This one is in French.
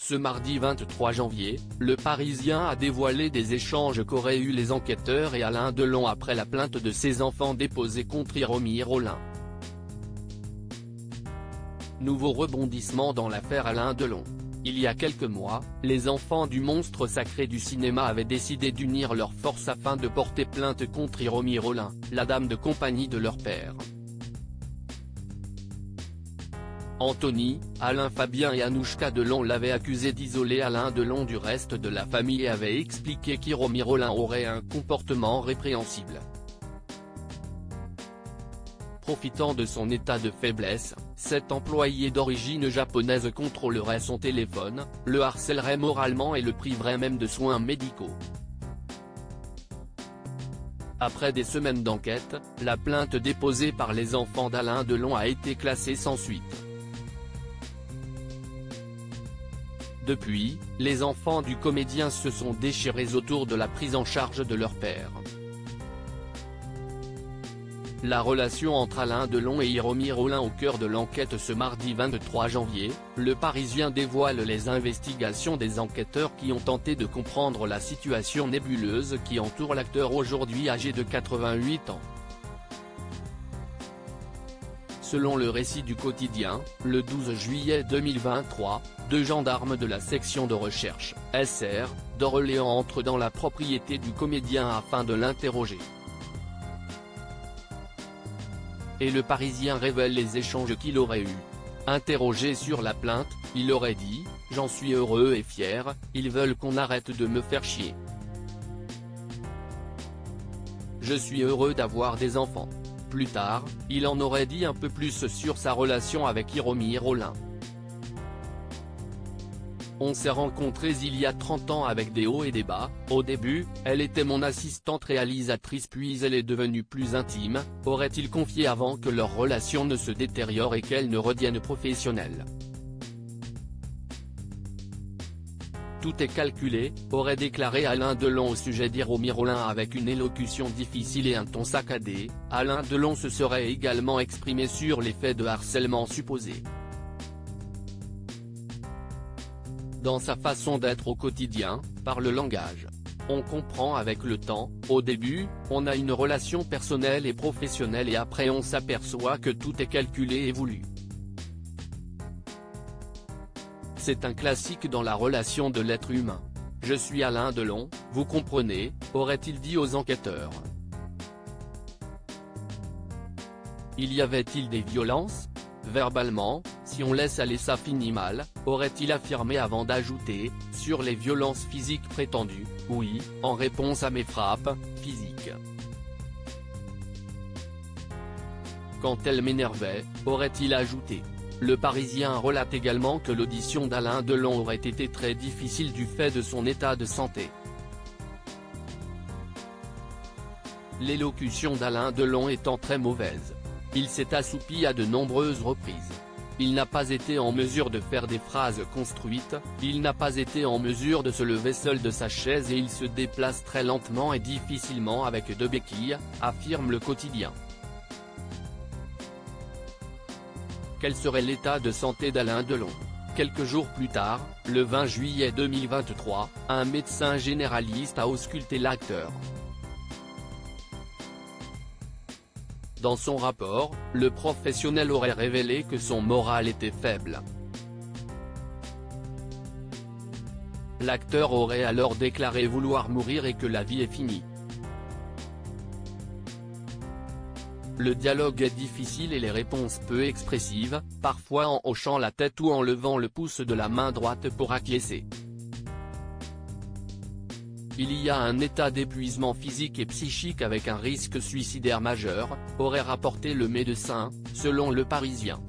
Ce mardi 23 janvier, Le Parisien a dévoilé des échanges qu'auraient eu les enquêteurs et Alain Delon après la plainte de ses enfants déposée contre Hiromir Rollin. Nouveau rebondissement dans l'affaire Alain Delon. Il y a quelques mois, les enfants du monstre sacré du cinéma avaient décidé d'unir leurs forces afin de porter plainte contre Hiromir Rollin, la dame de compagnie de leur père. Anthony, Alain Fabien et Anouchka Delon l'avaient accusé d'isoler Alain Delon du reste de la famille et avaient expliqué qu'Hiromir Rollin aurait un comportement répréhensible. Profitant de son état de faiblesse, cet employé d'origine japonaise contrôlerait son téléphone, le harcèlerait moralement et le priverait même de soins médicaux. Après des semaines d'enquête, la plainte déposée par les enfants d'Alain Delon a été classée sans suite. Depuis, les enfants du comédien se sont déchirés autour de la prise en charge de leur père. La relation entre Alain Delon et Hiromir Rollin au cœur de l'enquête. Ce mardi 23 janvier, Le Parisien dévoile les investigations des enquêteurs qui ont tenté de comprendre la situation nébuleuse qui entoure l'acteur aujourd'hui âgé de 88 ans. Selon le récit du quotidien, le 12 juillet 2023, deux gendarmes de la section de recherche, SR, d'Orléans entrent dans la propriété du comédien afin de l'interroger. Et Le Parisien révèle les échanges qu'il aurait eus. Interrogé sur la plainte, il aurait dit « J'en suis heureux et fier, ils veulent qu'on arrête de me faire chier. Je suis heureux d'avoir des enfants ». Plus tard, il en aurait dit un peu plus sur sa relation avec Hiromir Rollin. On s'est rencontrés il y a 30 ans avec des hauts et des bas. Au début, elle était mon assistante réalisatrice puis elle est devenue plus intime, aurait-il confié avant que leur relation ne se détériore et qu'elle ne redevienne professionnelle. Tout est calculé, aurait déclaré Alain Delon au sujet d'Hiromir Rollin avec une élocution difficile et un ton saccadé. Alain Delon se serait également exprimé sur les faits de harcèlement supposés. Dans sa façon d'être au quotidien, par le langage. On comprend avec le temps, au début, on a une relation personnelle et professionnelle et après on s'aperçoit que tout est calculé et voulu. C'est un classique dans la relation de l'être humain. Je suis Alain Delon, vous comprenez, aurait-il dit aux enquêteurs. Y avait-il des violences ? Verbalement, si on laisse aller ça finit mal, aurait-il affirmé avant d'ajouter, sur les violences physiques prétendues, oui, en réponse à mes frappes, physiques. Quand elle m'énervait, aurait-il ajouté. Le Parisien relate également que l'audition d'Alain Delon aurait été très difficile du fait de son état de santé. L'élocution d'Alain Delon étant très mauvaise. Il s'est assoupi à de nombreuses reprises. Il n'a pas été en mesure de faire des phrases construites, il n'a pas été en mesure de se lever seul de sa chaise et il se déplace très lentement et difficilement avec deux béquilles, affirme le quotidien. Quel serait l'état de santé d'Alain Delon? Quelques jours plus tard, le 20 juillet 2023, un médecin généraliste a ausculté l'acteur. Dans son rapport, le professionnel aurait révélé que son moral était faible. L'acteur aurait alors déclaré vouloir mourir et que la vie est finie. Le dialogue est difficile et les réponses peu expressives, parfois en hochant la tête ou en levant le pouce de la main droite pour acquiescer. Il y a un état d'épuisement physique et psychique avec un risque suicidaire majeur, aurait rapporté le médecin, selon Le Parisien.